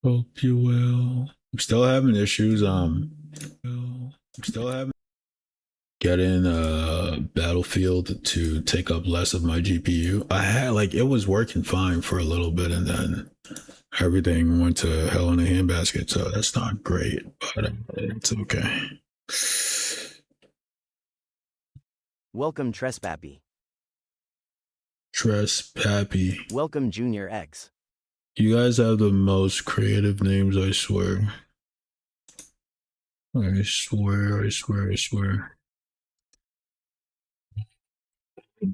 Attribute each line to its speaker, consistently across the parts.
Speaker 1: Hope you will. I'm still having issues. I'm still having getting Battlefield to take up less of my GPU. I had like it was working fine for a little bit, and then everything went to hell in a handbasket. So that's not great, but it's okay.
Speaker 2: Welcome Trespappy.
Speaker 1: Tress Pappy.
Speaker 2: Welcome Junior X.
Speaker 1: You guys have the most creative names, I swear. I swear, I swear, I swear.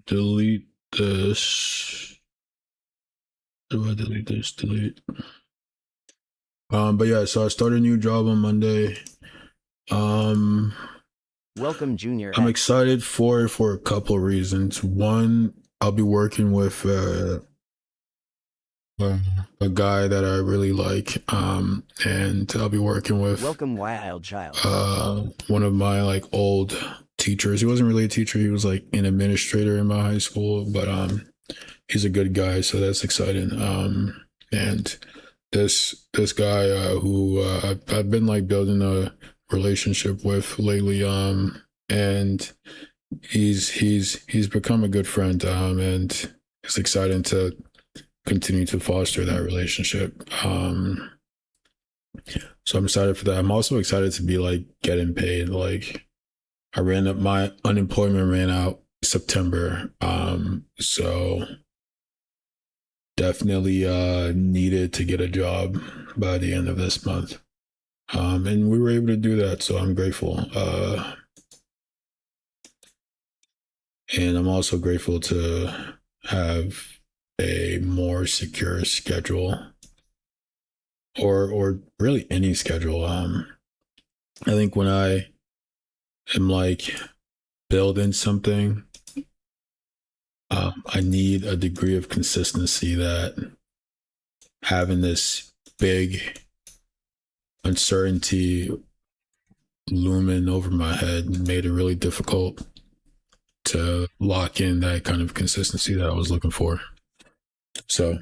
Speaker 1: Delete this. Do I delete this? Delete. But yeah, so I started a new job on Monday.
Speaker 2: Welcome Junior
Speaker 1: I'm
Speaker 2: X.
Speaker 1: excited for a couple of reasons. One, I'll be working with a guy that I really like, and I'll be working with
Speaker 2: Welcome Wild Child.
Speaker 1: one of my like old teachers. He wasn't really a teacher; he was like an administrator in my high school, but he's a good guy, so that's exciting. And this guy who I've been like building a relationship with lately, and he's become a good friend, and it's exciting to continue to foster that relationship. So I'm excited for that. I'm also excited to be like getting paid. Like I ran up my unemployment ran out September, so definitely needed to get a job by the end of this month, and we were able to do that, so I'm grateful. And I'm also grateful to have a more secure schedule, or really any schedule. I think when I am like building something, I need a degree of consistency that having this big uncertainty looming over my head made it really difficult to lock in that kind of consistency that I was looking for. So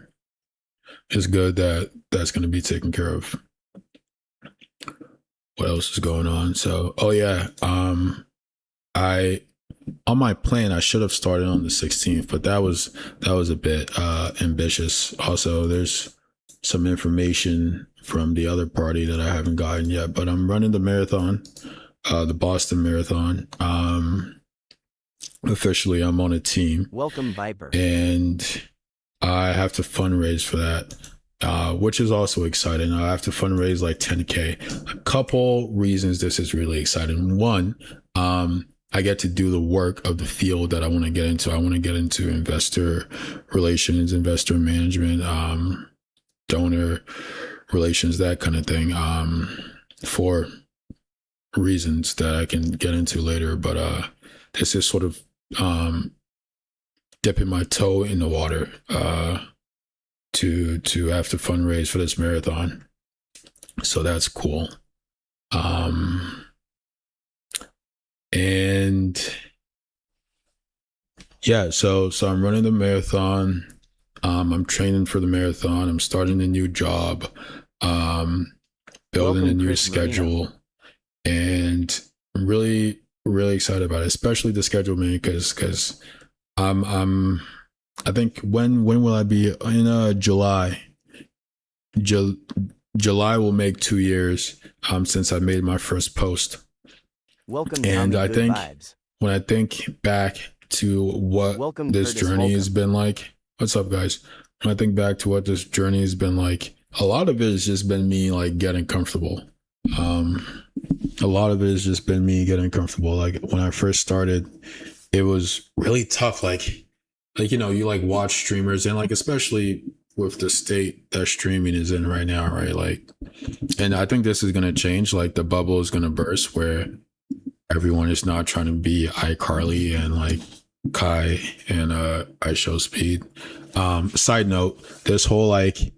Speaker 1: it's good that that's going to be taken care of. What else is going on? So, oh yeah, I on my plan I should have started on the 16th, but that was a bit ambitious. Also, there's some information from the other party that I haven't gotten yet, but I'm running the marathon, the Boston Marathon. Officially, I'm on a team.
Speaker 2: Welcome Viper.
Speaker 1: And I have to fundraise for that, which is also exciting. I have to fundraise like 10K. A couple reasons this is really exciting. One, I get to do the work of the field that I want to get into. I want to get into investor relations, investor management, donor relations, that kind of thing, for reasons that I can get into later. But this is sort of dipping my toe in the water to have to fundraise for this marathon. So that's cool. And yeah, so I'm running the marathon. I'm training for the marathon. I'm starting a new job, building
Speaker 2: Welcome,
Speaker 1: a new
Speaker 2: Chris
Speaker 1: schedule,
Speaker 2: Marino.
Speaker 1: and I'm really excited about it, especially the schedule, man, because I think when will I be in July? July will make 2 years since I made my first post.
Speaker 2: Welcome
Speaker 1: And
Speaker 2: Tommy
Speaker 1: I
Speaker 2: Good
Speaker 1: think
Speaker 2: Vibes.
Speaker 1: when I think back to what
Speaker 2: Welcome
Speaker 1: this
Speaker 2: Curtis
Speaker 1: journey has
Speaker 2: Holcomb.
Speaker 1: been like, what's up, guys? When I think back to what this journey has been like, a lot of it has just been me like getting comfortable. A lot of it has just been me getting comfortable. Like when I first started, it was really tough. Like you like watch streamers, and like especially with the state that streaming is in right now, right? Like, and I think this is gonna change. Like the bubble is gonna burst where everyone is not trying to be iCarly and like Kai and I Show Speed. Side note, this whole like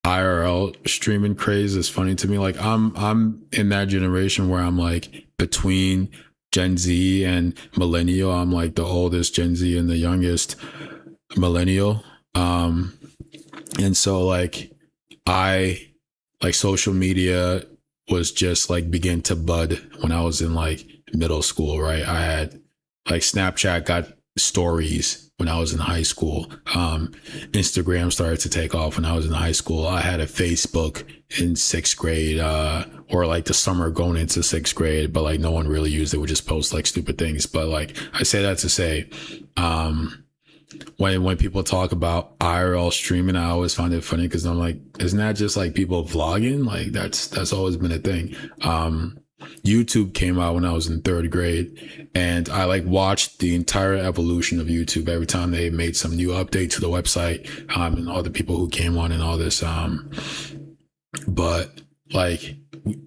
Speaker 1: IRL streaming craze is funny to me. Like I'm in that generation where I'm like between Gen Z and millennial. I'm like the oldest Gen Z and the youngest millennial. And so like I like social media was just like begin to bud when I was in like middle school, right? I had like Snapchat got stories when I was in high school. Instagram started to take off when I was in high school. I had a Facebook in sixth grade, or like the summer going into sixth grade, but like no one really used it. We just post like stupid things. But like I say that to say, when people talk about IRL streaming, I always find it funny because I'm like, isn't that just like people vlogging? Like that's always been a thing. YouTube came out when I was in third grade, and I like watched the entire evolution of YouTube every time they made some new update to the website, and all the people who came on and all this. But like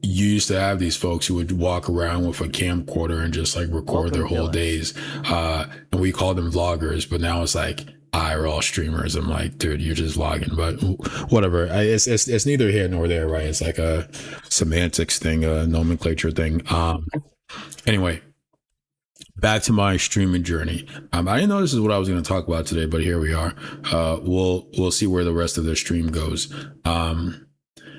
Speaker 1: you used to have these folks who would walk around with a camcorder and just like record their whole days, and we called them vloggers. But now it's like IRL streamers. I'm like, dude, you're just vlogging. But whatever. It's neither here nor there, right? It's like a semantics thing, a nomenclature thing. Anyway, back to my streaming journey. I didn't know this is what I was going to talk about today, but here we are. We'll see where the rest of the stream goes.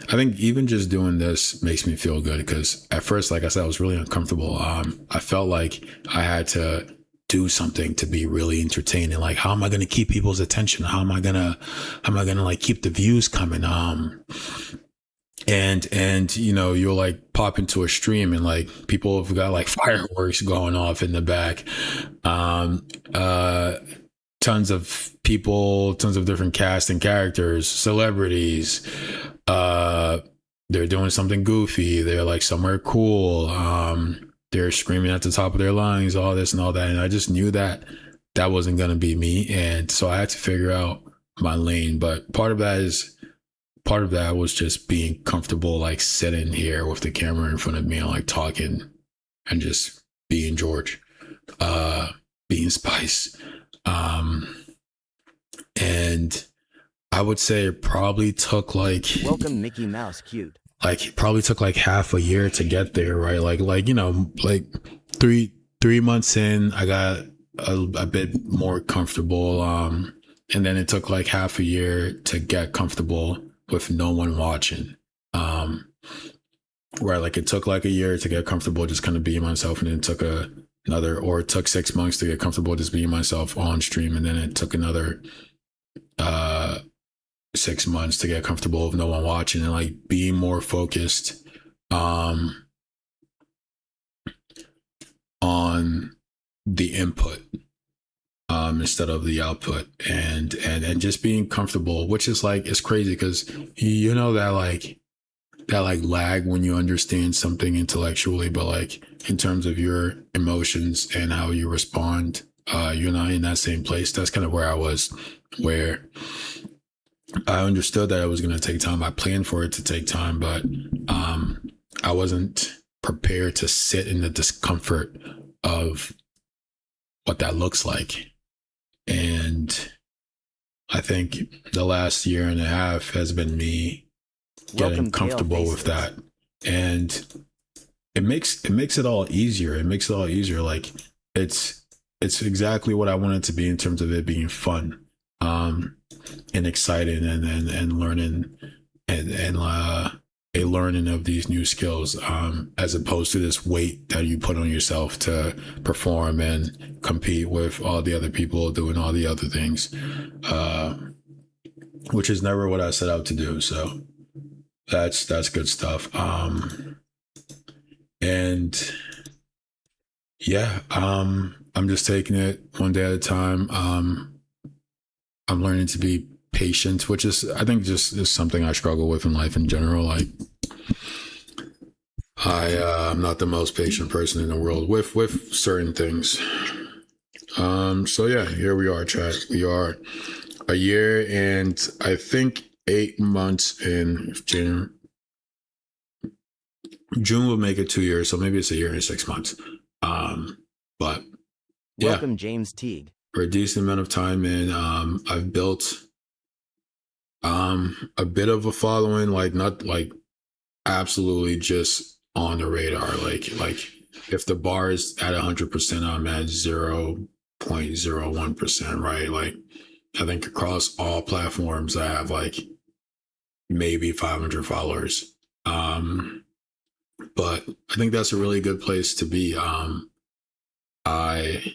Speaker 1: I think even just doing this makes me feel good because at first, like I said, I was really uncomfortable. I felt like I had to do something to be really entertaining. Like, how am I going to keep people's attention? How am I gonna like keep the views coming? And you know, you'll like pop into a stream and like people have got like fireworks going off in the back. Tons of people, tons of different cast and characters, celebrities. They're doing something goofy. They're like somewhere cool. They're screaming at the top of their lungs, all this and all that. And I just knew that that wasn't going to be me. And so I had to figure out my lane. But part of that was just being comfortable, like sitting here with the camera in front of me and like talking and just being George, being Spice. And I would say it probably took like
Speaker 2: Welcome Mickey Mouse Cute.
Speaker 1: Like it probably took like half a year to get there, right? Like you know, like three months in, I got a bit more comfortable. And then it took like half a year to get comfortable with no one watching. Right, like it took like a year to get comfortable just kind of being myself, and then it took it took 6 months to get comfortable just being myself on stream, and then it took another 6 months to get comfortable with no one watching and like being more focused on the input instead of the output, and just being comfortable, which is like, it's crazy because you know that lag when you understand something intellectually, but like in terms of your emotions and how you respond, you're not in that same place. That's kind of where I was, where I understood that it was going to take time. I planned for it to take time, but I wasn't prepared to sit in the discomfort of what that looks like. And I think the last year and a half has been me getting comfortable with that. And it makes it all easier. It makes it all easier. Like it's exactly what I want it to be in terms of it being fun. And exciting and learning and a learning of these new skills, as opposed to this weight that you put on yourself to perform and compete with all the other people doing all the other things, which is never what I set out to do. So that's good stuff. And yeah, I'm just taking it one day at a time. I'm learning to be patient, which is, I think, just is something I struggle with in life in general. Like I'm not the most patient person in the world with certain things. So yeah, here we are, chat. We are a year and I think 8 months in. June will make it 2 years, so maybe it's a year and 6 months. But yeah.
Speaker 2: Welcome James Teague.
Speaker 1: For a decent amount of time, and I've built a bit of a following, like not like absolutely just on the radar. Like if the bar is at 100%, I'm at 0.01%, right? Like I think across all platforms I have like maybe 500 followers. But I think that's a really good place to be. I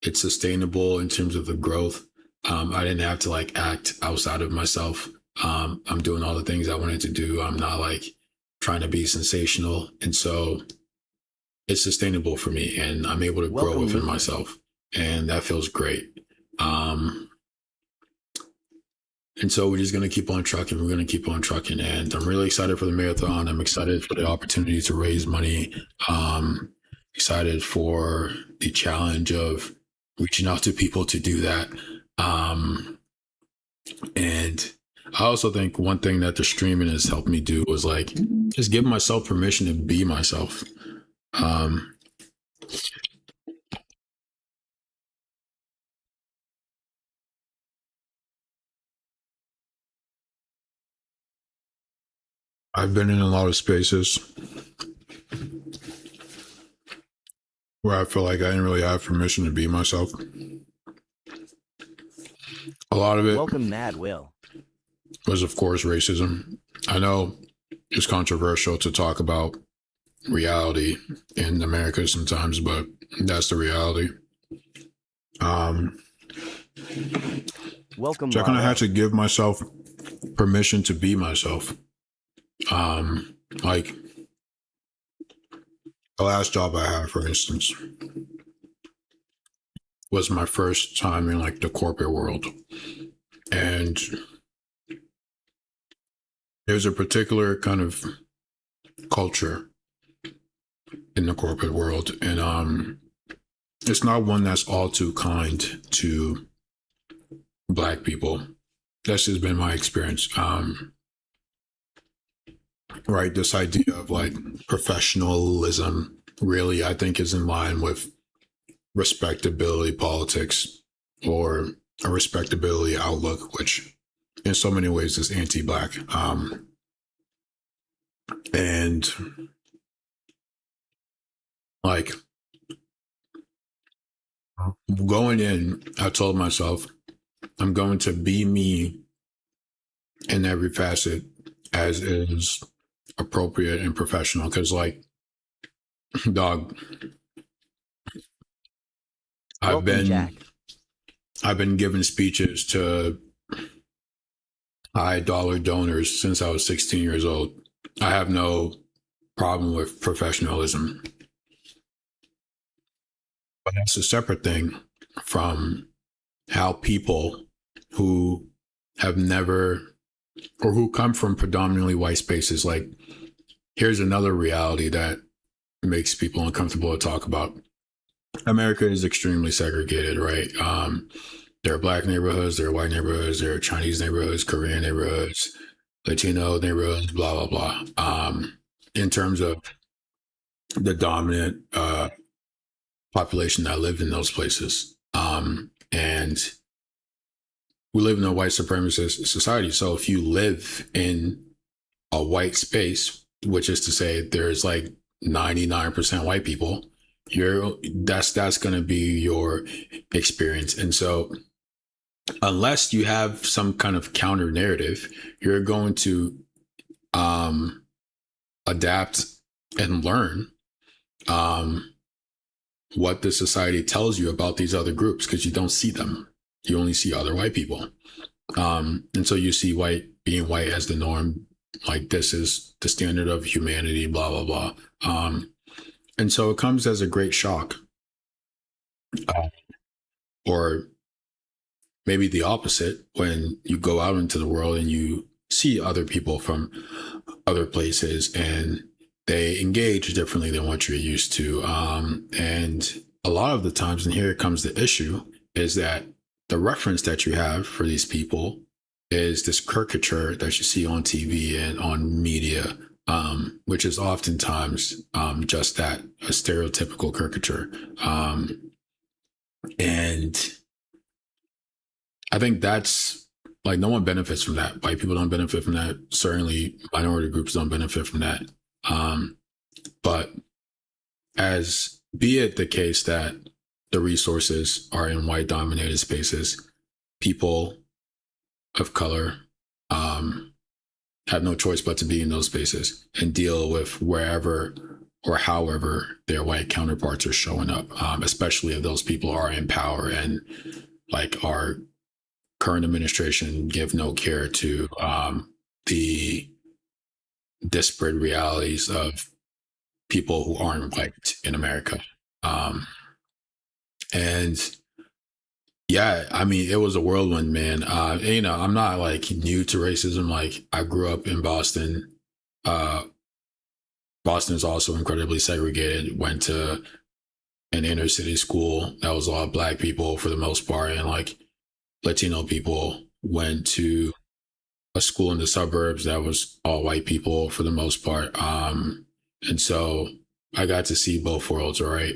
Speaker 1: It's sustainable in terms of the growth. I didn't have to like act outside of myself. I'm doing all the things I wanted to do. I'm not like trying to be sensational, and so it's sustainable for me, and I'm able to grow within myself, and that feels great. Um, and so we're just gonna keep on trucking. We're gonna keep on trucking, and I'm really excited for the marathon. I'm excited for the opportunity to raise money. Excited for the challenge of reaching out to people to do that. And I also think one thing that the streaming has helped me do was like just give myself permission to be myself. Um, I've been in a lot of spaces where I feel like I didn't really have permission to be myself. A lot of it
Speaker 2: Welcome, Mad Will.
Speaker 1: was, of course, racism. I know it's controversial to talk about reality in America sometimes, but that's the reality.
Speaker 2: Welcome,
Speaker 1: So I kind of
Speaker 2: Marlo.
Speaker 1: had to give myself permission to be myself. Like the last job I had, for instance, was my first time in like the corporate world. And there's a particular kind of culture in the corporate world. And it's not one that's all too kind to Black people. That's just been my experience. Right, this idea of like professionalism really, I think, is in line with respectability politics or a respectability outlook, which in so many ways is anti-Black. And like going in, I told myself, I'm going to be me in every facet as is appropriate and professional. Because, like, dog,
Speaker 2: Welcome, Jack.
Speaker 1: I've been giving speeches to high dollar donors since I was 16 years old. I have no problem with professionalism. But that's a separate thing from how people who have never or who come from predominantly white spaces, like, here's another reality that makes people uncomfortable to talk about. America is extremely segregated, right? There are Black neighborhoods, there are white neighborhoods, there are Chinese neighborhoods, Korean neighborhoods, Latino neighborhoods, blah, blah, blah. In terms of the dominant population that lived in those places. And we live in a white supremacist society. So if you live in a white space, which is to say there's like 99% white people, that's going to be your experience. And so unless you have some kind of counter narrative, you're going to adapt and learn what the society tells you about these other groups, because you don't see them. You only see other white people. And so you see being white as the norm, like this is the standard of humanity, blah, blah, blah. And so it comes as a great shock. Or maybe the opposite, when you go out into the world and you see other people from other places and they engage differently than what you're used to. And a lot of the times, and here comes the issue, is that the reference that you have for these people is this caricature that you see on TV and on media, which is oftentimes just that, a stereotypical caricature. And I think that's like, no one benefits from that. White people don't benefit from that. Certainly minority groups don't benefit from that. But as be it the case that the resources are in white dominated spaces, people of color have no choice but to be in those spaces and deal with wherever or however their white counterparts are showing up, especially if those people are in power and like our current administration give no care to the disparate realities of people who aren't white in America. And yeah, I mean, it was a whirlwind, man. I'm not like new to racism. Like I grew up in Boston. Uh, Boston is also incredibly segregated. Went to an inner city school that was all black people for the most part, and like Latino people. Went to a school in the suburbs that was all white people for the most part. And so I got to see both worlds, right?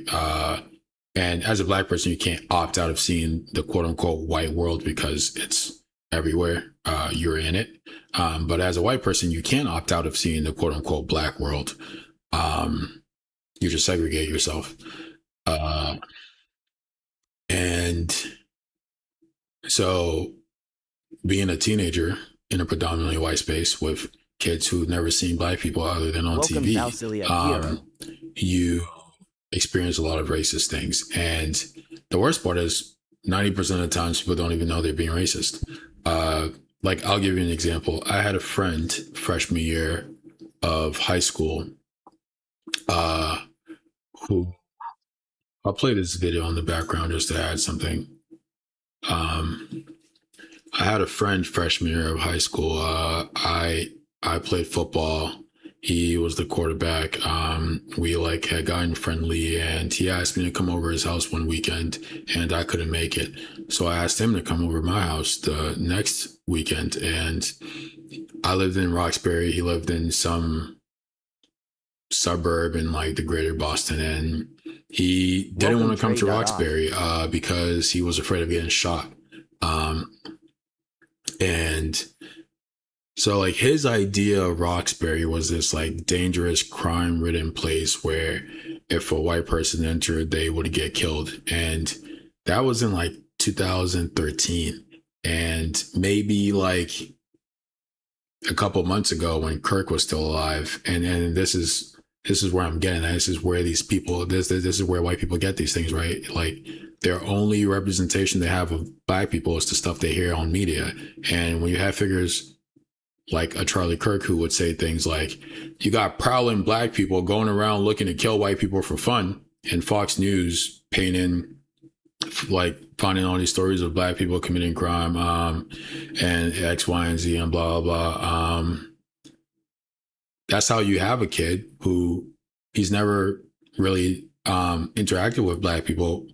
Speaker 1: And as a black person, you can't opt out of seeing the quote unquote white world because it's everywhere. You're in it. But as a white person, you can't opt out of seeing the quote unquote black world. You just segregate yourself. And so being a teenager in a predominantly white space with kids who've never seen black people other than on
Speaker 2: Welcome,
Speaker 1: TV,
Speaker 2: Valsilia
Speaker 1: you experience a lot of racist things. And the worst part is 90% of the times people don't even know they're being racist. Like I'll give you an example. I had a friend freshman year of high school who I'll play this video in the background just to add something. I had a friend freshman year of high school. I played football. He was the quarterback. We like had gotten friendly, and he asked me to come over his house one weekend, and I couldn't make it. So I asked him to come over my house the next weekend, and I lived in Roxbury. He lived in some suburb in like the greater Boston, and he didn't want to come to Roxbury because he was afraid of getting shot. And so like his idea of Roxbury was this like dangerous crime ridden place where if a white person entered, they would get killed. And that was in like 2013. And maybe like a couple months ago when Kirk was still alive. And this is where I'm getting at. This is where these people, this is where white people get these things, right? Like their only representation they have of black people is the stuff they hear on media. And when you have figures like a Charlie Kirk who would say things like, you got prowling black people going around looking to kill white people for fun, and Fox News painting, like finding all these stories of black people committing crime, and X, Y, and Z and blah, blah, blah. That's how you have a kid who he's never really interacted with black people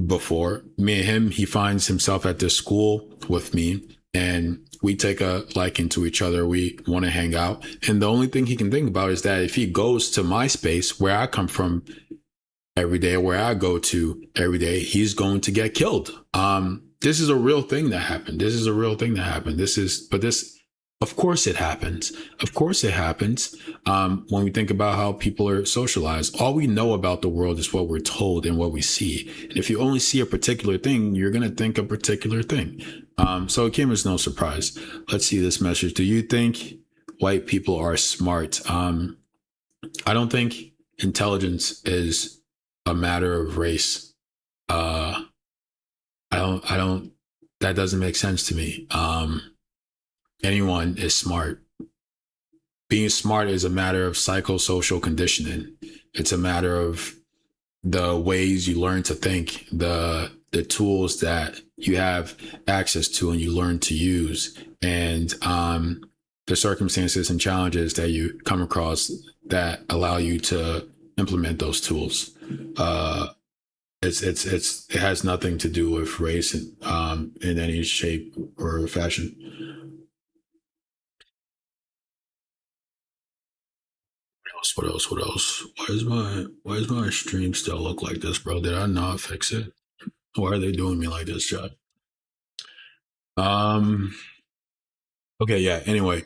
Speaker 1: before. Me and him, he finds himself at this school with me, and we take a liking to each other. We want to hang out. And the only thing he can think about is that if he goes to my space where I come from every day, where I go to every day, he's going to get killed. This is a real thing that happened. Of course it happens. Of course it happens. When we think about how people are socialized, all we know about the world is what we're told and what we see. And if you only see a particular thing, you're going to think a particular thing. So it came as no surprise. Let's see this message. Do you think white people are smart? I don't think intelligence is a matter of race. I don't, that doesn't make sense to me. Anyone is smart. Being smart is a matter of psychosocial conditioning. It's a matter of the ways you learn to think, the tools that you have access to and you learn to use, and the circumstances and challenges that you come across that allow you to implement those tools. It has nothing to do with race in any shape or fashion. What else? Why does my stream still look like this, bro? Did I not fix it? Why are they doing me like this, chat? Okay, yeah, anyway.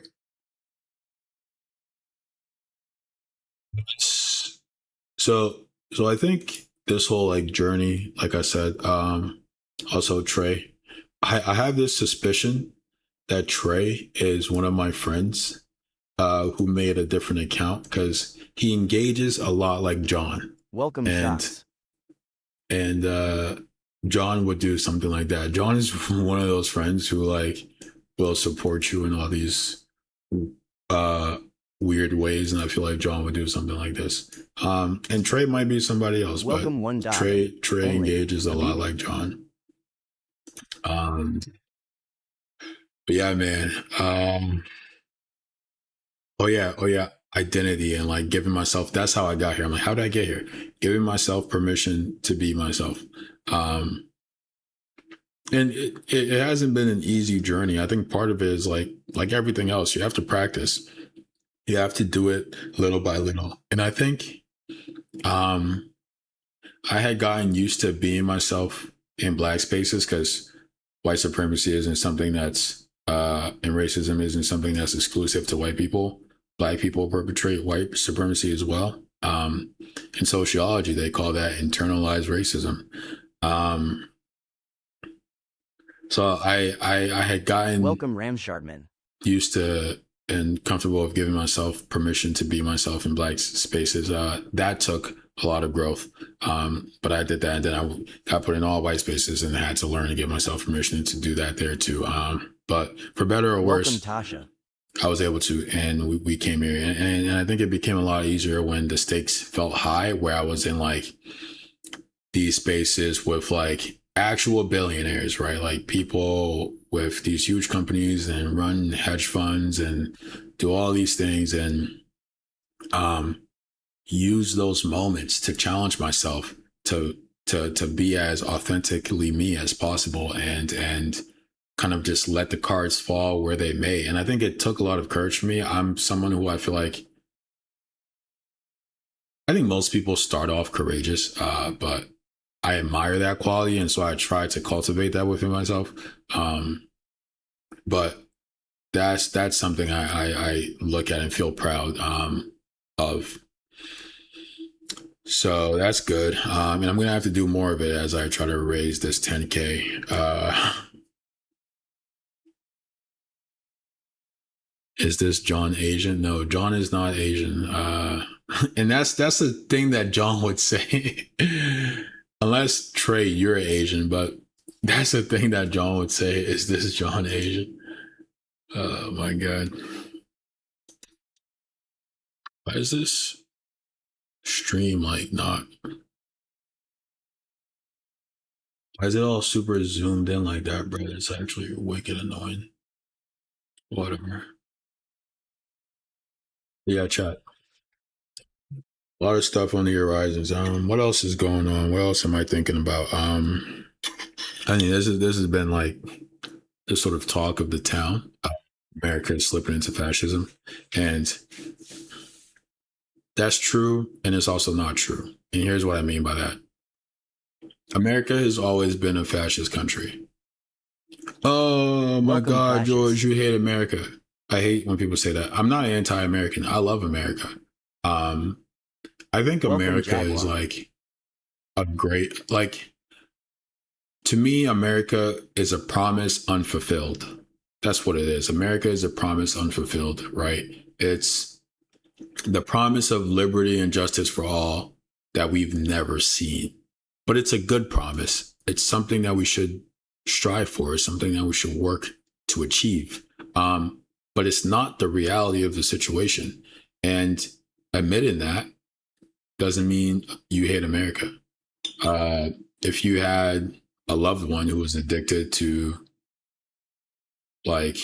Speaker 1: So I think this whole like journey, like I said, also Trey, I have this suspicion that Trey is one of my friends who made a different account because he engages a lot like John.
Speaker 2: Welcome shots.
Speaker 1: And John would do something like that. John is one of those friends who like will support you in all these weird ways, and I feel like John would do something like this. And Trey might be somebody else,
Speaker 2: Welcome
Speaker 1: but Trey engages a lot like John. But yeah, man. Oh yeah. Identity and like giving myself, that's how I got here. I'm like, how did I get here? Giving myself permission to be myself. And it hasn't been an easy journey. I think part of it is like everything else, you have to practice. You have to do it little by little. And I think I had gotten used to being myself in Black spaces because white supremacy isn't something that's and racism isn't something that's exclusive to white people. Black people perpetrate white supremacy as well. In sociology, they call that internalized racism. So I had gotten
Speaker 2: Welcome Ramshardman.
Speaker 1: used to and comfortable with giving myself permission to be myself in Black spaces. That took a lot of growth. But I did that, and then I got put in all white spaces and had to learn to give myself permission to do that there too. But for better or worse,
Speaker 2: Welcome Tasha.
Speaker 1: I was able to, and we came here, and I think it became a lot easier when the stakes felt high, where I was in like these spaces with like actual billionaires, right? Like people with these huge companies and run hedge funds and do all these things, and use those moments to challenge myself to be as authentically me as possible, and kind of just let the cards fall where they may. And I think it took a lot of courage for me. I'm someone who I feel like, I think most people start off courageous, but I admire that quality. And so I try to cultivate that within myself. But that's something I look at and feel proud of. So that's good. And I'm going to have to do more of it as I try to raise this 10K. Is this John Asian? No, John is not Asian. And that's the thing that John would say. Unless Trey, you're Asian, but that's the thing that John would say. Is this John Asian? Oh my God. Why is this stream like not? Why is it all super zoomed in like that, bro? It's actually wicked annoying. Whatever. Yeah, chat. A lot of stuff on the horizons. What else is going on? What else am I thinking about? I mean, this has been like the sort of talk of the town. America is slipping into fascism, and that's true, and it's also not true. And here's what I mean by that. America has always been a fascist country. Oh my God, fascist. George, you hate America. I hate when people say that. I'm not anti-American. I love America. I think America is like a great, like, to me, America is a promise unfulfilled. That's what it is. America is a promise unfulfilled, right? It's the promise of liberty and justice for all that we've never seen. But it's a good promise. It's something that we should strive for. It's something that we should work to achieve. But it's not the reality of the situation. And admitting that doesn't mean you hate America. If you had a loved one who was addicted to like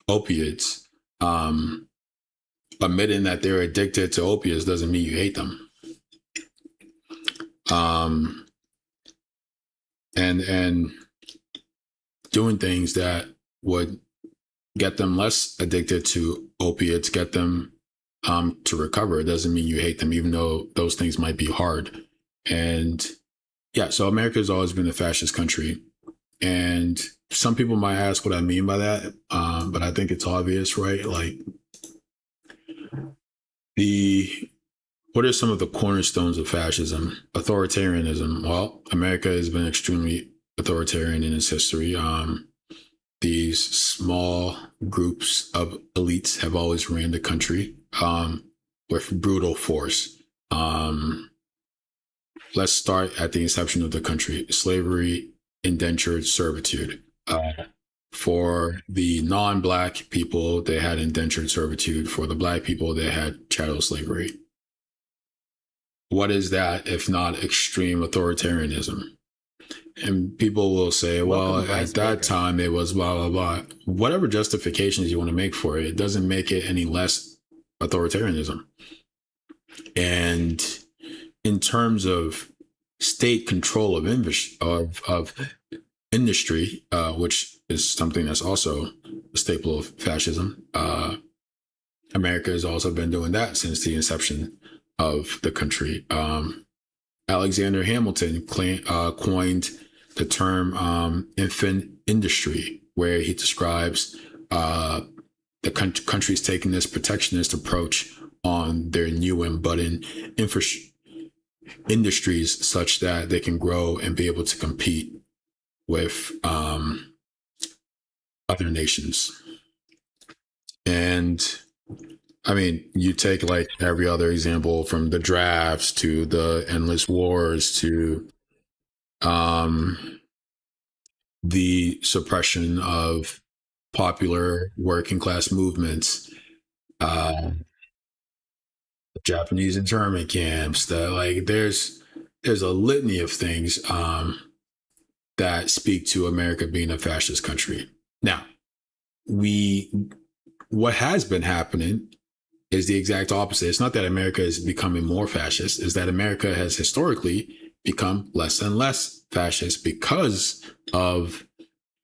Speaker 1: opiates, admitting that they're addicted to opiates doesn't mean you hate them. And doing things that would get them less addicted to opiates, get them to recover, it doesn't mean you hate them, even though those things might be hard. And yeah, so America has always been a fascist country. And some people might ask what I mean by that, but I think it's obvious, right? Like, what are some of the cornerstones of fascism? Authoritarianism. Well, America has been extremely authoritarian in its history. these small groups of elites have always ran the country with brutal force. Let's start at the inception of the country: slavery, indentured servitude. For the non-black people, they had indentured servitude. For the black people, they had chattel slavery. What is that if not extreme authoritarianism? And people will say, well, at that time it was blah, blah, blah. Whatever justifications you want to make for it, it doesn't make it any less authoritarianism. And in terms of state control of industry, which is something that's also a staple of fascism, America has also been doing that since the inception of the country. Alexander Hamilton coined the term infant industry, where he describes the countries taking this protectionist approach on their new and budding industries such that they can grow and be able to compete with other nations. And I mean, you take like every other example, from the drafts to the endless wars to the suppression of popular working class movements, Japanese internment camps. That like there's a litany of things that speak to America being a fascist country. Now, what has been happening is the exact opposite. It's not that America is becoming more fascist, it's that America has historically become less and less fascist because of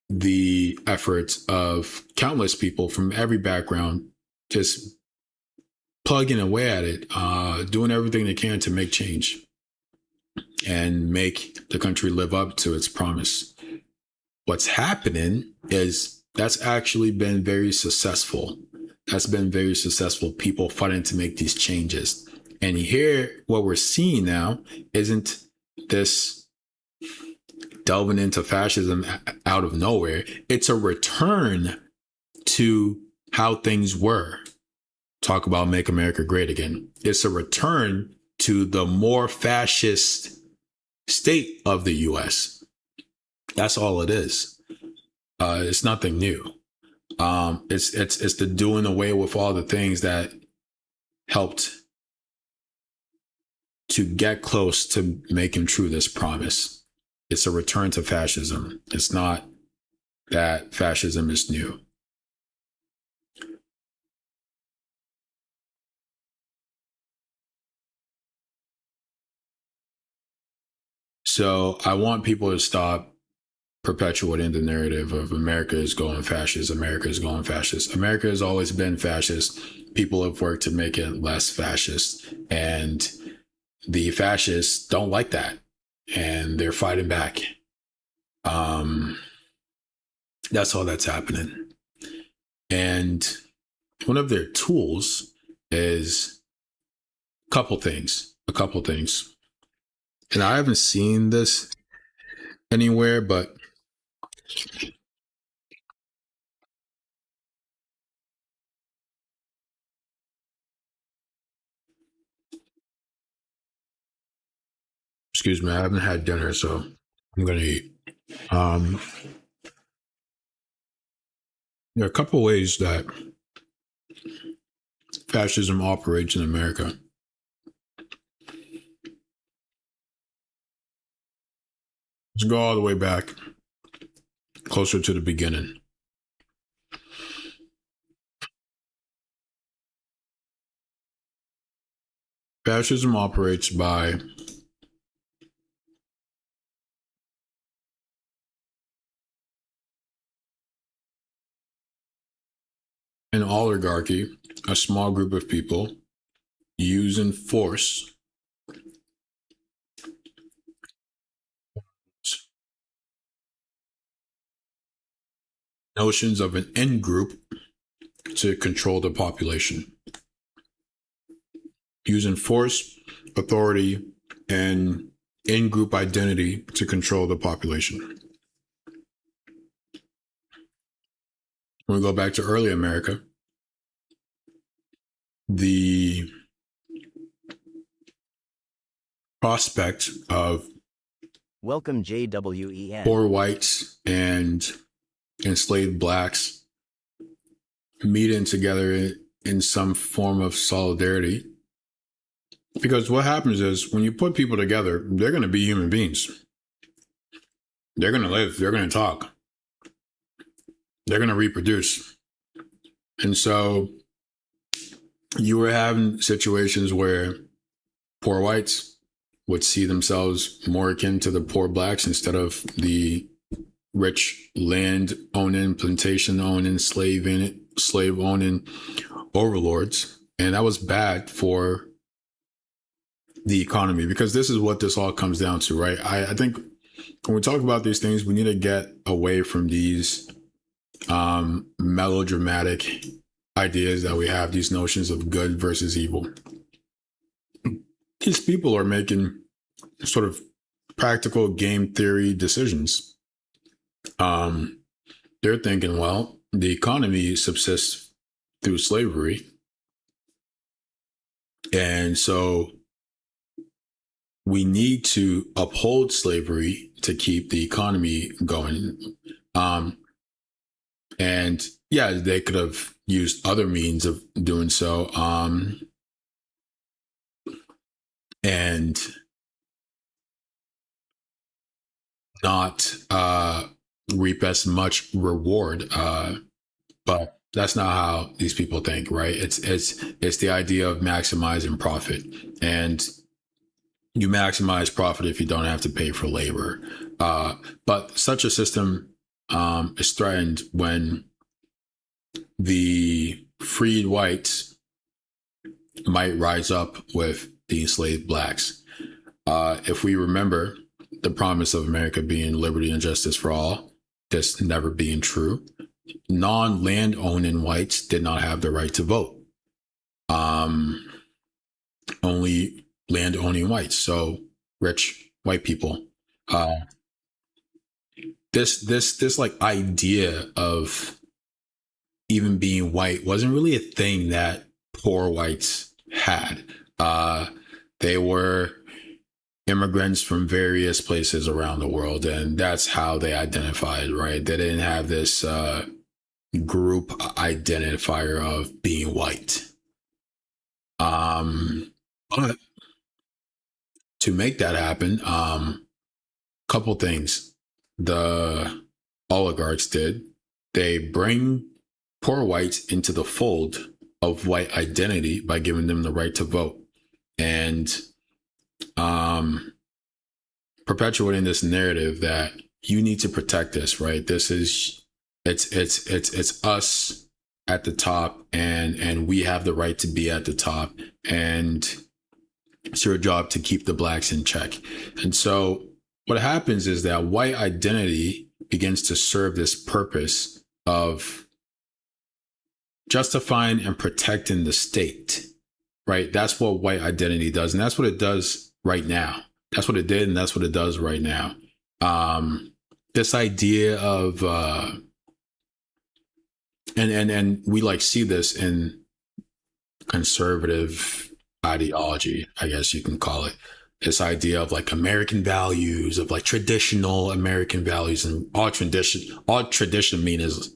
Speaker 1: the efforts of countless people from every background just plugging away at it, doing everything they can to make change and make the country live up to its promise. What's happening is that's actually been very successful. That's been very successful, people fighting to make these changes. And here, what we're seeing now isn't this delving into fascism out of nowhere. It's a return to how things were. Talk about make America great again. It's a return to the more fascist state of the US. That's all it is. It's nothing new. It's the doing away with all the things that helped to get close to making true this promise. It's a return to fascism. It's not that fascism is new. So I want people to stop perpetuating the narrative of America is going fascist. America is going fascist. America has always been fascist. People have worked to make it less fascist. And the fascists don't like that. And they're fighting back. That's all that's happening. And one of their tools is a couple things. And I haven't seen this anywhere, but excuse me, I haven't had dinner, so I'm gonna eat. There are a couple ways that fascism operates in America. Let's go all the way back, closer to the beginning. Fascism operates by an oligarchy, a small group of people using force notions of an end group to control the population. Using force, authority, and in-group identity to control the population. when we go back to early America, the prospect of
Speaker 2: Welcome JWEN.
Speaker 1: poor whites and enslaved blacks meeting together in some form of solidarity. Because what happens is when you put people together, they're going to be human beings. They're going to live. They're going to talk. They're going to reproduce. And so you were having situations where poor whites would see themselves more akin to the poor blacks instead of the rich land owning, plantation owning, slave owning overlords. And that was bad for the economy, because this is what this all comes down to, right? I think when we talk about these things, we need to get away from these melodramatic ideas that we have, these notions of good versus evil. These people are making sort of practical game theory decisions. They're thinking, well, the economy subsists through slavery. And so we need to uphold slavery to keep the economy going. And yeah, they could have used other means of doing so. And not reap as much reward. But that's not how these people think, right? It's the idea of maximizing profit. And you maximize profit if you don't have to pay for labor. But such a system is threatened when the freed whites might rise up with the enslaved blacks. If we remember the promise of America being liberty and justice for all, this never being true, non-land owning whites did not have the right to vote. Only land owning whites, so rich white people. This like idea of even being white wasn't really a thing that poor whites had. They were immigrants from various places around the world, and that's how they identified, right? They didn't have this group identifier of being white. But to make that happen, couple things the oligarchs did. They bring poor whites into the fold of white identity by giving them the right to vote, and perpetuating this narrative that you need to protect this, right? This is it's us at the top, and we have the right to be at the top, and it's your job to keep the blacks in check. And so what happens is that white identity begins to serve this purpose of justifying and protecting the state, right? That's what white identity does. And that's what it does right now. That's what it did. And that's what it does right now. This idea of, and we like see this in conservative ideology, I guess you can call it. This idea of like American values, of like traditional American values, and all tradition mean is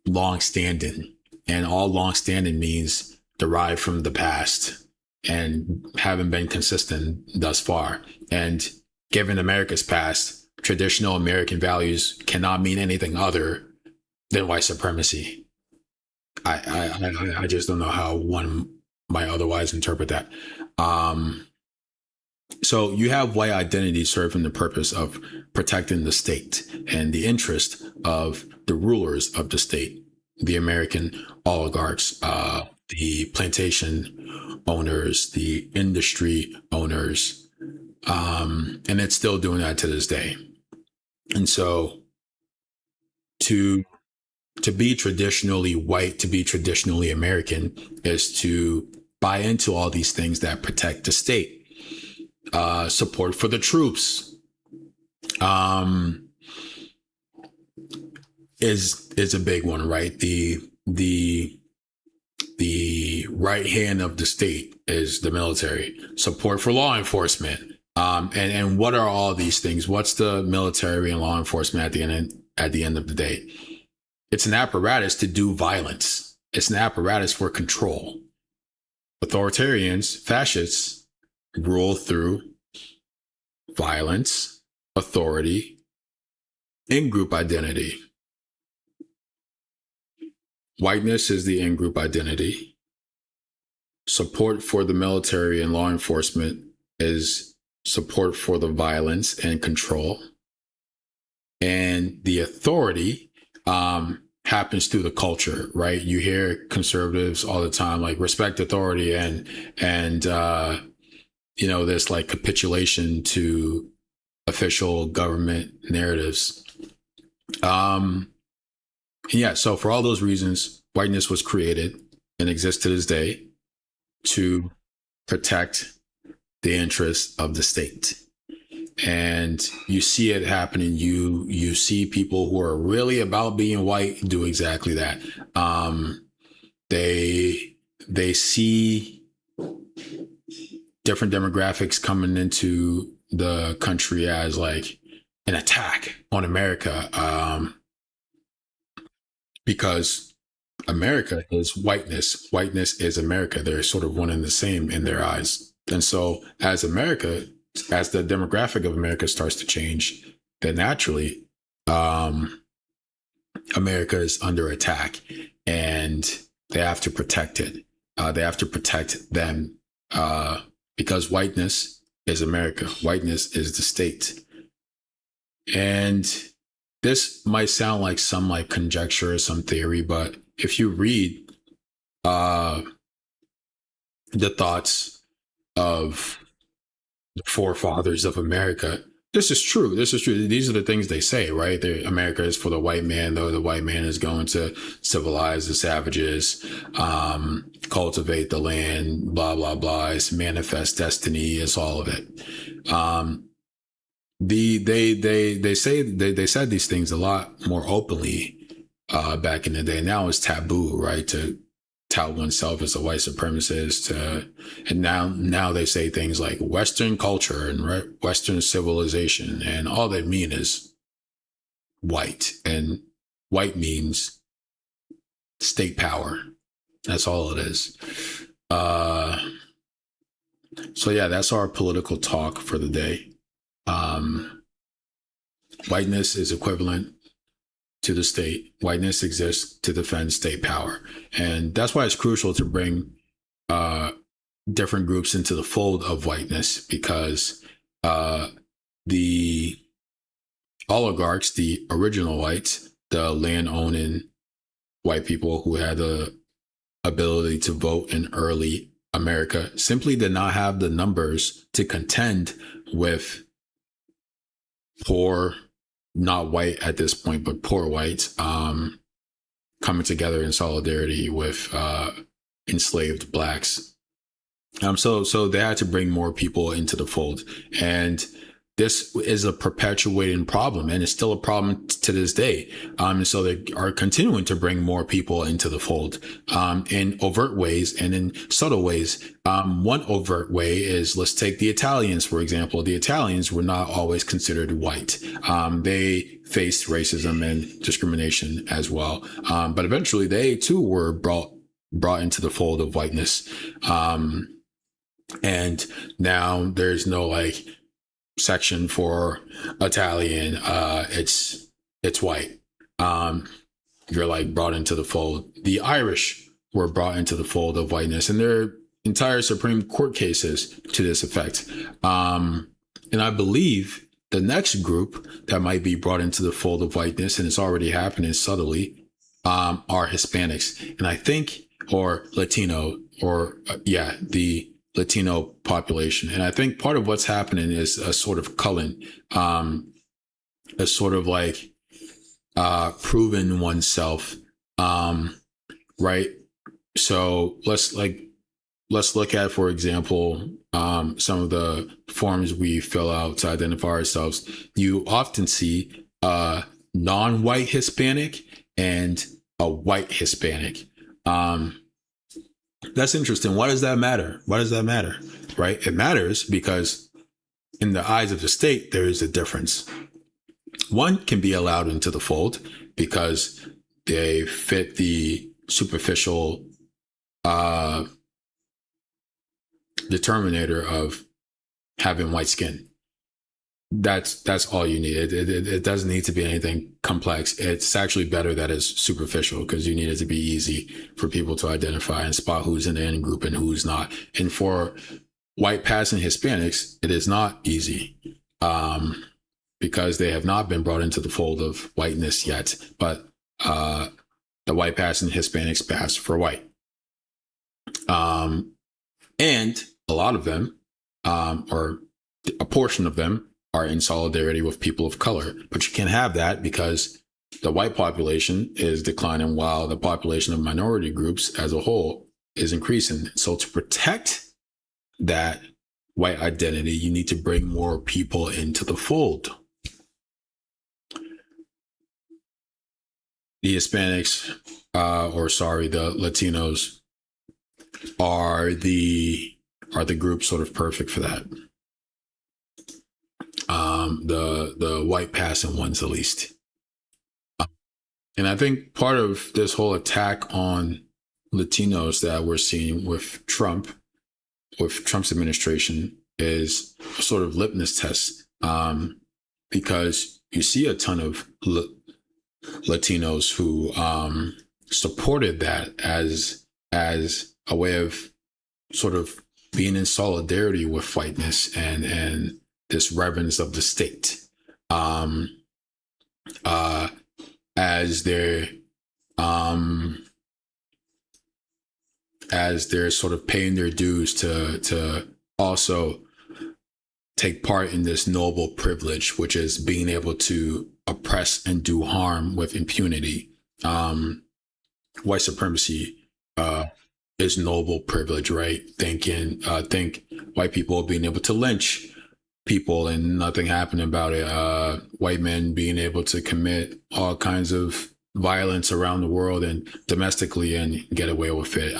Speaker 1: long-standing, and all long-standing means derived from the past and haven't been consistent thus far. And given America's past, traditional American values cannot mean anything other than white supremacy. I just don't know how one might otherwise interpret that. So you have white identity serving the purpose of protecting the state and the interest of the rulers of the state, the American oligarchs, the plantation owners, the industry owners, and it's still doing that to this day. And so to be traditionally white, to be traditionally American, is to buy into all these things that protect the state. Support for the troops, is a big one, right? The right hand of the state is the military. Support for law enforcement. And what are all these things? What's the military and law enforcement at the end of the day? It's an apparatus to do violence. It's an apparatus for control. Authoritarians, fascists, rule through violence, authority, in-group identity. Whiteness is the in-group identity. Support for the military and law enforcement is support for the violence and control. And the authority happens through the culture, right? You hear conservatives all the time, like respect authority and this like capitulation to official government narratives. Yeah, so for all those reasons, whiteness was created and exists to this day to protect the interests of the state. And you see it happening. You see people who are really about being white do exactly that. They see different demographics coming into the country as like an attack on America, because America is whiteness. Whiteness is America. They're sort of one and the same in their eyes. And so as the demographic of America starts to change, then naturally, America is under attack and they have to protect it. They have to protect them because whiteness is America. Whiteness is the state. And this might sound like some like conjecture or some theory, but if you read the thoughts of the forefathers of America, this is true. This is true. These are the things they say, right? America is for the white man, though the white man is going to civilize the savages, cultivate the land, blah, blah, blah. It's manifest destiny. It's all of it. They said these things a lot more openly back in the day. Now it's taboo, right, to tout oneself as a white supremacist. And now they say things like Western culture and Western civilization, and all they mean is white, and white means state power. That's all it is. So yeah, that's our political talk for the day. Whiteness is equivalent to the state. Whiteness exists to defend state power. And that's why it's crucial to bring different groups into the fold of whiteness, because the oligarchs, the original whites, the land-owning white people who had the ability to vote in early America, simply did not have the numbers to contend with poor, not white at this point, but poor whites coming together in solidarity with enslaved blacks. So they had to bring more people into the fold. And this is a perpetuating problem, and it's still a problem to this day. And so they are continuing to bring more people into the fold in overt ways and in subtle ways. One overt way is, let's take the Italians, for example. The Italians were not always considered white. They faced racism and discrimination as well. But eventually they too were brought into the fold of whiteness. And now there's no like section for Italian. It's white. You're like brought into the fold. The Irish were brought into the fold of whiteness, and there are entire Supreme Court cases to this effect. And I believe the next group that might be brought into the fold of whiteness, and it's already happening subtly, are Hispanics. And I think, or Latino, the Latino population. And I think part of what's happening is a sort of culling, a sort of like proving oneself, right? So let's look at, for example, some of the forms we fill out to identify ourselves. You often see non-white Hispanic and a white Hispanic. That's interesting. Why does that matter? Why does that matter? Right? It matters because in the eyes of the state, there is a difference. One can be allowed into the fold because they fit the superficial determinator of having white skin. That's all you need. It doesn't need to be anything complex. It's actually better that it's superficial because you need it to be easy for people to identify and spot who's in the in group and who's not. And for white passing Hispanics, it is not easy because they have not been brought into the fold of whiteness yet. But the white passing Hispanics pass for white. And a lot of them, or a portion of them, are in solidarity with people of color. But you can't have that because the white population is declining while the population of minority groups as a whole is increasing. So to protect that white identity, you need to bring more people into the fold. The Hispanics, the Latinos are the group sort of perfect for that. The white passing ones, at least. And I think part of this whole attack on Latinos that we're seeing with Trump's administration is a sort of litmus test, because you see a ton of Latinos who supported that as a way of sort of being in solidarity with whiteness and this reverence of the state, as they're sort of paying their dues to also take part in this noble privilege, which is being able to oppress and do harm with impunity. White supremacy is noble privilege, right? Think white people being able to lynch people and nothing happening about it. White men being able to commit all kinds of violence around the world and domestically and get away with it.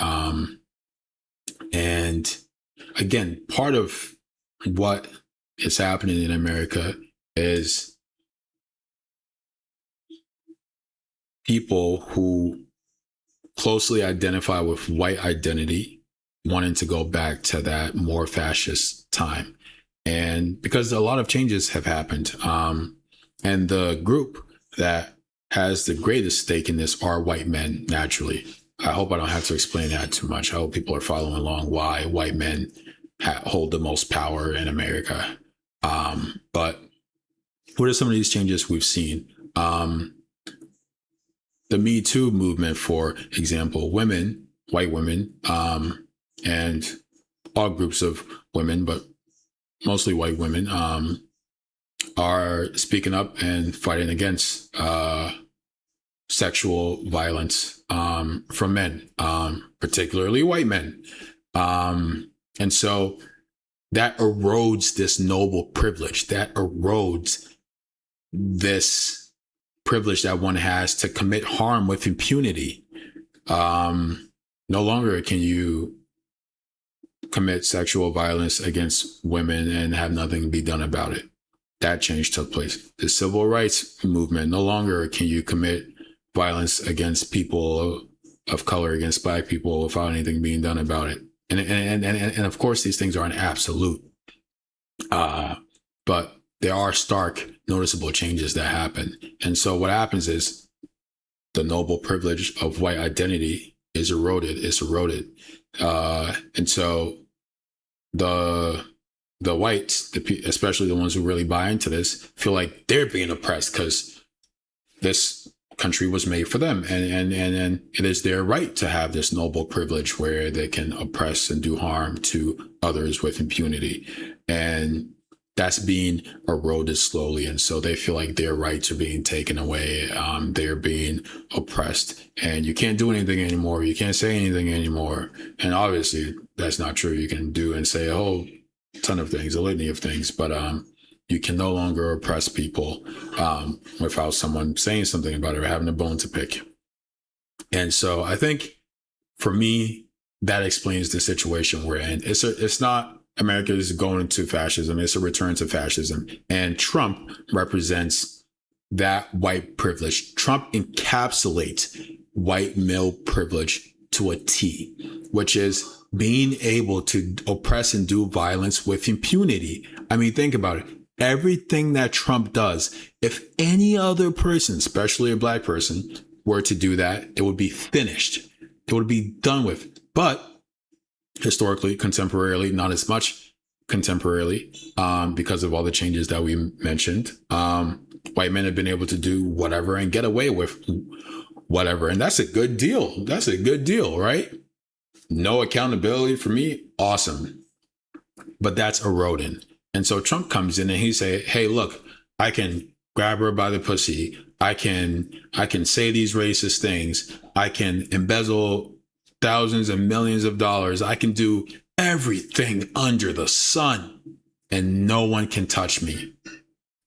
Speaker 1: And again, part of what is happening in America is people who closely identify with white identity wanting to go back to that more fascist time. And because a lot of changes have happened, and the group that has the greatest stake in this are white men, naturally. I hope I don't have to explain that too much. I hope people are following along why white men hold the most power in America. But what are some of these changes we've seen? The Me Too movement, for example, women, white women, and all groups of women, but mostly white women, are speaking up and fighting against sexual violence from men, particularly white men. And so that erodes this noble privilege, that erodes this privilege that one has to commit harm with impunity. No longer can you commit sexual violence against women and have nothing be done about it. That change took place. The civil rights movement, no longer can you commit violence against people of color, against Black people, without anything being done about it. And of course, these things aren't absolute, but there are stark, noticeable changes that happen. And so what happens is the noble privilege of white identity is eroded. It's eroded. And so the whites, especially the ones who really buy into this, feel like they're being oppressed because this country was made for them, and it is their right to have this noble privilege where they can oppress and do harm to others with impunity. And that's being eroded slowly. And so they feel like their rights are being taken away. They're being oppressed, and you can't do anything anymore. You can't say anything anymore. And obviously that's not true. You can do and say a whole ton of things, a litany of things, but You can no longer oppress people without someone saying something about it or having a bone to pick. And so I think for me, that explains the situation we're in. It's not America is going into fascism. It's a return to fascism. And Trump represents that white privilege. Trump encapsulates white male privilege to a T, which is being able to oppress and do violence with impunity. I mean, think about it. Everything that Trump does, if any other person, especially a black person, were to do that, it would be finished. It would be done with. But historically, contemporarily, not as much contemporarily, because of all the changes that we mentioned. White men have been able to do whatever and get away with whatever. And that's a good deal. That's a good deal, right? No accountability for me. Awesome. But that's eroding. And so Trump comes in and he say, hey, look, I can grab her by the pussy. I can say these racist things. I can embezzle thousands and millions of dollars. I can do everything under the sun and no one can touch me.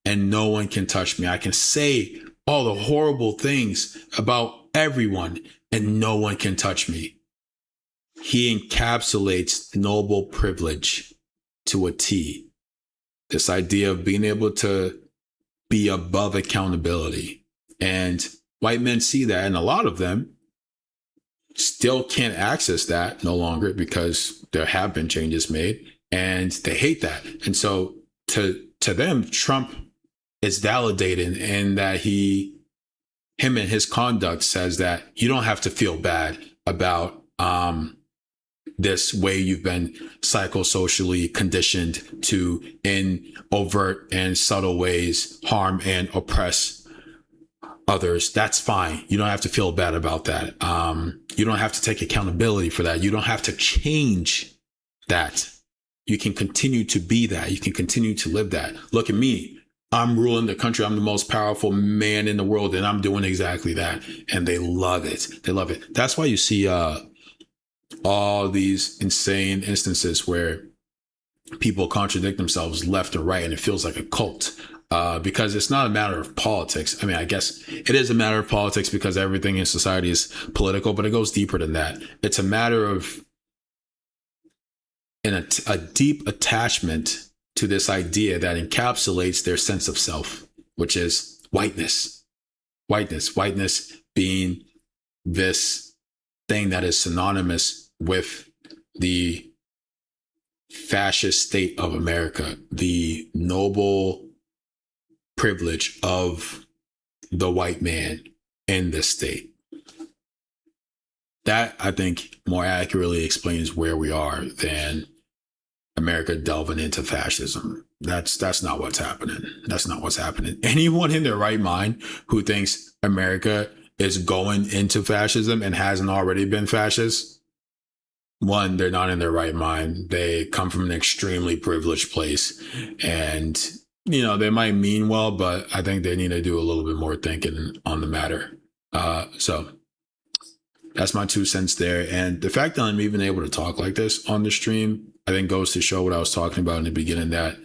Speaker 1: And no one can touch me. I can say all the horrible things about everyone and no one can touch me. He encapsulates noble privilege to a T. This idea of being able to be above accountability. And white men see that, and a lot of them still can't access that no longer because there have been changes made and they hate that. And so to them, Trump is validating in that him and his conduct says that you don't have to feel bad about this way you've been psychosocially conditioned to, in overt and subtle ways, harm and oppress others. That's fine. You don't have to feel bad about that. You don't have to take accountability for that. You don't have to change that. You can continue to be that. You can continue to live that. Look at me. I'm ruling the country. I'm the most powerful man in the world, and I'm doing exactly that. And they love it. They love it. That's why you see all these insane instances where people contradict themselves left or right, and it feels like a cult. Because it's not a matter of politics. I mean, I guess it is a matter of politics because everything in society is political, but it goes deeper than that. It's a matter of a deep attachment to this idea that encapsulates their sense of self, which is whiteness. Whiteness being this thing that is synonymous with the fascist state of America, the noble privilege of the white man in this state. That, I think, more accurately explains where we are than America delving into fascism. That's not what's happening. That's not what's happening. Anyone in their right mind who thinks America is going into fascism and hasn't already been fascist, one, they're not in their right mind. They come from an extremely privileged place, and they might mean well, but I think they need to do a little bit more thinking on the matter. So that's my 2 cents there. And the fact that I'm even able to talk like this on the stream, I think goes to show what I was talking about in the beginning, that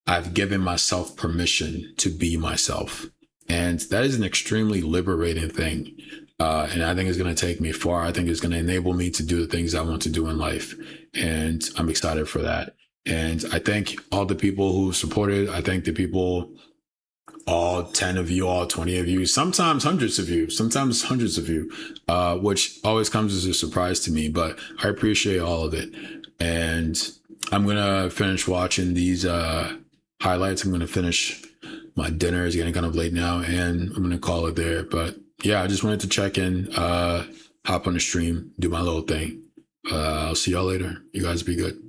Speaker 1: I've given myself permission to be myself. And that is an extremely liberating thing. And I think it's going to take me far. I think it's going to enable me to do the things I want to do in life. And I'm excited for that. And I thank all the people who supported. I thank the people, all 10 of you, all 20 of you, sometimes hundreds of you, which always comes as a surprise to me, but I appreciate all of it. And I'm going to finish watching these highlights. I'm going to finish my dinner. It's getting kind of late now, and I'm going to call it there. But yeah, I just wanted to check in, hop on the stream, do my little thing. I'll see y'all later. You guys be good.